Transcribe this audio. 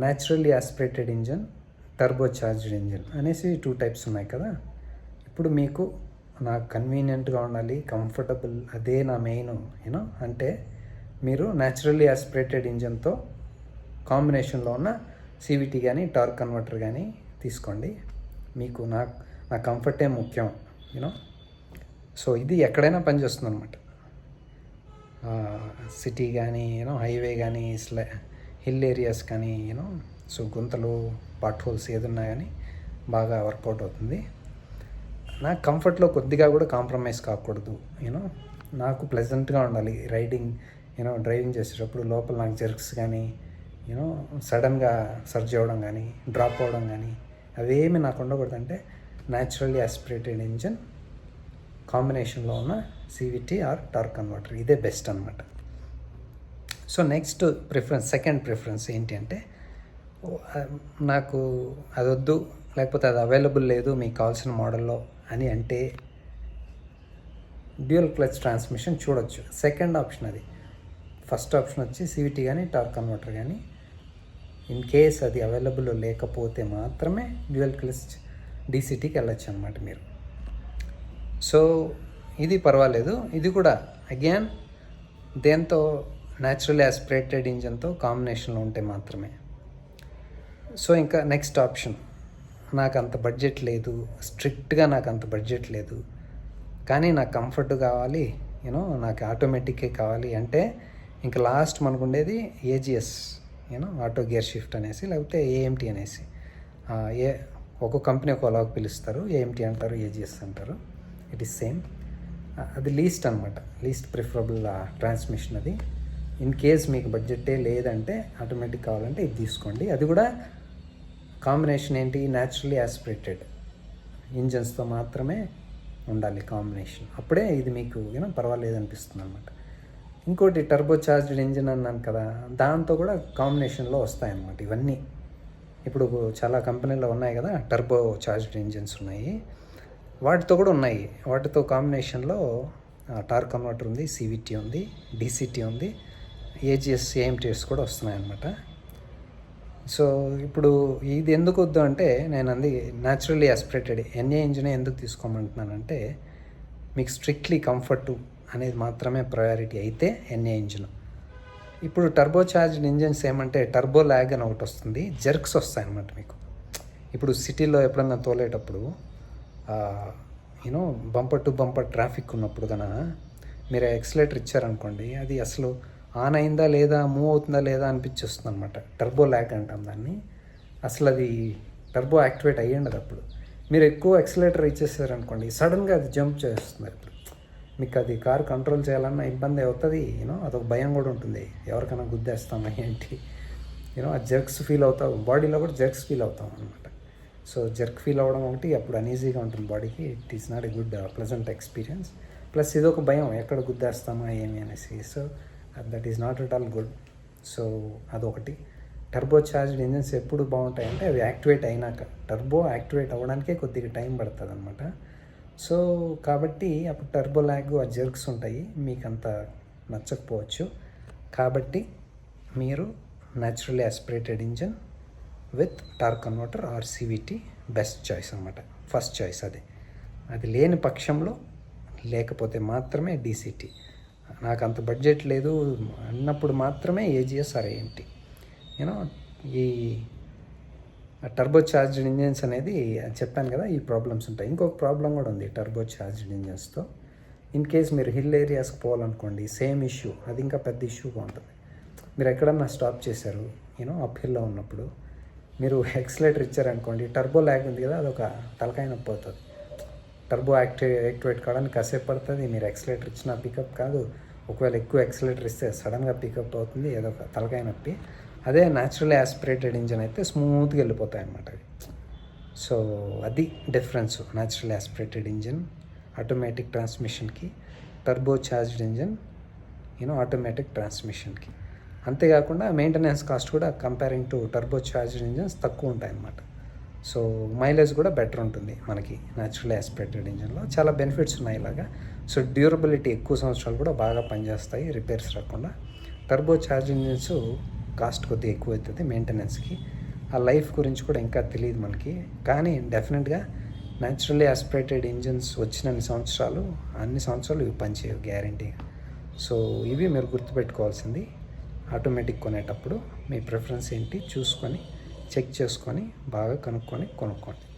Naturally aspirated engine, turbo charged engine అనేసి 2 types ఉన్నాయి కదా. ఇప్పుడు మీకు నాకు కన్వీనియంట్గా ఉండాలి, కంఫర్టబుల్, అదే నా మెయిన్ అంటే మీరు న్యాచురల్లీ ఆస్పిరేటెడ్ ఇంజన్తో కాంబినేషన్లో ఉన్న సివిటీ కానీ టార్క్ కన్వర్టర్ కానీ తీసుకోండి. మీకు నా కంఫర్టే ముఖ్యం సో ఇది ఎక్కడైనా పనిచేస్తుంది అనమాట. సిటీ కానీ హైవే కానీ హిల్ ఏరియాస్ కానీ సో గుంతలు, పాట్ హోల్స్ ఏదున్నా కానీ బాగా వర్కౌట్ అవుతుంది. నాకు కంఫర్ట్లో కొద్దిగా కూడా కాంప్రమైజ్ కాకూడదు. నాకు ప్లెజెంట్గా ఉండాలి రైడింగ్, డ్రైవింగ్ చేసేటప్పుడు. లోపల నాకు జర్క్స్ కానీ సడన్గా సర్జ్ అవ్వడం కానీ డ్రాప్ అవ్వడం కానీ అవేమి నాకు ఉండకూడదు. అంటే న్యాచురల్లీ ఆస్పిరేటెడ్ ఇంజన్ కాంబినేషన్లో ఉన్న సివిటీ ఆర్ టార్క్ కన్వర్టర్, ఇదే బెస్ట్ అనమాట. సో నెక్స్ట్ సెకండ్ ప్రిఫరెన్స్ ఏంటి అంటే, నాకు అది వద్దు, లేకపోతే అది అవైలబుల్ లేదు మీకు కావాల్సిన మోడల్లో అని అంటే డ్యూయల్ క్లచ్ ట్రాన్స్మిషన్ చూడొచ్చు. సెకండ్ ఆప్షన్ అది. ఫస్ట్ ఆప్షన్ వచ్చి సివిటీ కానీ టార్క్ కన్వర్టర్ కానీ. ఇన్ కేస్ అది అవైలబుల్ లేకపోతే మాత్రమే డ్యూయల్ క్లచ్ డీసీటీకి వెళ్ళొచ్చు అనమాట మీరు. సో ఇది పర్వాలేదు. ఇది కూడా అగైన్ దేంతో న్యాచురల్ ఆస్పిరేటెడ్ ఇంజన్తో కాంబినేషన్లో ఉంటే మాత్రమే. సో ఇంకా నెక్స్ట్ ఆప్షన్, నాకు అంత బడ్జెట్ లేదు, స్ట్రిక్ట్గా నాకు అంత బడ్జెట్ లేదు, కానీ నాకు కంఫర్ట్ కావాలి, నాకు ఆటోమేటిక్కే కావాలి అంటే ఇంకా లాస్ట్ మనకు ఉండేది ఏజిఎస్, ఆటో గేర్ షిఫ్ట్ అనేసి, లేకపోతే ఏఎంటీ అనేసి. ఒక్కొక్క కంపెనీ ఒకలాగా పిలుస్తారు. ఏఎంటీ అంటారు, ఏజిఎస్ అంటారు. It is same. అది లీస్ట్ అనమాట, లీస్ట్ ప్రిఫరబుల్ ట్రాన్స్మిషన్ అది. ఇన్ కేస్ మీకు బడ్జెటే లేదంటే, ఆటోమేటిక్ కావాలంటే ఇది తీసుకోండి. అది కూడా కాంబినేషన్ ఏంటి, న్యాచురల్లీ ఆస్పిరేటెడ్ ఇంజన్స్తో మాత్రమే ఉండాలి కాంబినేషన్. అప్పుడే ఇది మీకు పర్వాలేదు అనిపిస్తుంది అనమాట. ఇంకోటి టర్బో చార్జ్డ్ ఇంజిన్ అన్నాను కదా, దాంతో కూడా కాంబినేషన్లో వస్తాయన్నమాట ఇవన్నీ. ఇప్పుడు చాలా కంపెనీలో ఉన్నాయి కదా టర్బో చార్జ్డ్ ఇంజిన్స్ ఉన్నాయి, వాటితో కూడా ఉన్నాయి. వాటితో కాంబినేషన్లో టార్క్ కన్వర్టర్ ఉంది, సివిటీ ఉంది, డీసీటీ ఉంది, ఏజిఎస్, ఏఎంటీఎస్ కూడా వస్తున్నాయి అన్నమాట. సో ఇప్పుడు ఇది ఎందుకు వద్దు అంటే, నేను న్యాచురల్లీ ఆస్పిరేటెడ్ ఎన్ఏ ఇంజిన్ ఎందుకు తీసుకోమంటున్నానంటే, మీకు స్ట్రిక్ట్లీ కంఫర్టు అనేది మాత్రమే ప్రయారిటీ అయితే ఎన్ఏ ఇంజిన్. ఇప్పుడు టర్బో చార్జ్డ్ ఇంజిన్స్ ఏమంటే టర్బో ల్యాగ్ అని ఒకటి వస్తుంది, జర్క్స్ వస్తాయి అన్నమాట మీకు. ఇప్పుడు సిటీలో ఎప్పుడన్నా తోలేటప్పుడు బంపర్ టు బంపర్ ట్రాఫిక్ ఉన్నప్పుడు కన్నా మీరు ఎక్సలేటర్ ఇచ్చారనుకోండి, అది అసలు ఆన్ అయిందా లేదా, మూవ్ అవుతుందా లేదా అనిపించేస్తుంది అనమాట. టర్బో ల్యాగ్ అంటాం దాన్ని. అసలు అది టర్బో యాక్టివేట్ అయ్యి ఉండదు. అప్పుడు మీరు ఎక్కువ ఎక్సలేటర్ ఇచ్చేసారనుకోండి, సడన్గా అది జంప్ చేస్తుంది. అప్పుడు మీకు అది కారు కంట్రోల్ చేయాలన్నా ఇబ్బంది అవుతుంది. అదొక భయం కూడా ఉంటుంది, ఎవరికైనా గుద్దేస్తామా ఏంటి, ఆ జర్క్స్ ఫీల్ అవుతాం, బాడీలో కూడా జర్క్స్ ఫీల్ అవుతాం అనమాట. సో జర్క్ ఫీల్ అవ్వడం ఒకటి, అప్పుడు అనీజీగా ఉంటుంది బాడీకి. It is not a good pleasant experience. Plus ఇదొక భయం, ఎక్కడ గుద్దేస్తామా ఏమి అనేసి. So that is not at all good. So అదొకటి. టర్బో చార్జ్డ్ ఇంజిన్స్ ఎప్పుడు బాగుంటాయంటే అవి యాక్టివేట్ అయినాక. టర్బో యాక్టివేట్ అవ్వడానికే కొద్దిగా టైం పడుతుంది అనమాట. సో కాబట్టి అప్పుడు టర్బో ల్యాగ్, ఆ జర్క్స్ ఉంటాయి, మీకు అంత నచ్చకపోవచ్చు. కాబట్టి మీరు naturally aspirated engine with torque converter are CVT best choice అనమాట, ఫస్ట్ చాయిస్ అదే. అది లేని పక్షంలో, లేకపోతే మాత్రమే డీసీటీ. నాకు అంత బడ్జెట్ లేదు అన్నప్పుడు మాత్రమే ఏజిఎస్ ఆర్ ఏఎంటీ. ఈ టర్బో చార్జ్డ్ ఇంజిన్స్ అనేది చెప్పాను కదా, ఈ ప్రాబ్లమ్స్ ఉంటాయి. ఇంకొక ప్రాబ్లం కూడా ఉంది టర్బో చార్జ్డ్ ఇంజిన్స్తో. ఇన్ కేస్ మీరు హిల్ ఏరియాస్కి పోవాలనుకోండి, సేమ్ ఇష్యూ, అది ఇంకా పెద్ద ఇష్యూగా ఉంటుంది. మీరు ఎక్కడన్నా స్టాప్ చేశారు అప్ హిల్లో ఉన్నప్పుడు, మీరు ఎక్సలేటర్ ఇచ్చారనుకోండి, టర్బో ల్యాగ్ ఉంది కదా, అదొక తలకాయ నొప్పి అవుతుంది. టర్బో యాక్టివేట్ కావడానికి కాసేపు పడుతుంది. మీరు ఎక్సలేటర్ ఇచ్చినా పికప్ కాదు, ఒకవేళ ఎక్కువ ఎక్సలేటర్ ఇస్తే సడన్గా పికప్ అవుతుంది, ఏదో ఒక తలకాయ నొప్పి. అదే న్యాచురల్లీ ఆస్పిరేటెడ్ ఇంజిన్ అయితే స్మూత్గా వెళ్ళిపోతాయి అన్నమాట అవి. సో అది difference naturally aspirated engine automatic ట్రాన్స్మిషన్కి, టర్బో చార్జ్డ్ ఇంజిన్ ఆటోమేటిక్ ట్రాన్స్మిషన్కి. అంతేకాకుండా మెయింటెనెన్స్ కాస్ట్ కూడా comparing to turbo charged engines తక్కువ ఉంటాయన్నమాట. సో మైలేజ్ కూడా బెటర్ ఉంటుంది మనకి న్యాచురల్లీ ఆస్పిరేటెడ్ ఇంజిన్లో. చాలా బెనిఫిట్స్ ఉన్నాయి ఇలాగా. సో డ్యూరబిలిటీ ఎక్కువ సంవత్సరాలు కూడా బాగా పనిచేస్తాయి, రిపేర్స్ రాకుండా. టర్బో చార్జ్ ఇంజిన్స్ కాస్ట్ కొద్దిగా ఎక్కువ అవుతుంది మెయింటెనెన్స్కి. ఆ లైఫ్ గురించి కూడా ఇంకా తెలియదు మనకి. కానీ డెఫినెట్గా న్యాచురల్లీ ఆస్పిరేటెడ్ ఇంజిన్స్ వచ్చిన అన్ని సంవత్సరాలు ఇవి పనిచేయవు గ్యారంటీగా. సో ఇవి మీరు గుర్తుపెట్టుకోవాల్సింది. ఆటోమేటిక్ కొనేటప్పుడు మీ ప్రిఫరెన్స్ ఏంటి చూసుకొని చెక్ చేసుకొని బాగా కొనుక్కోండి.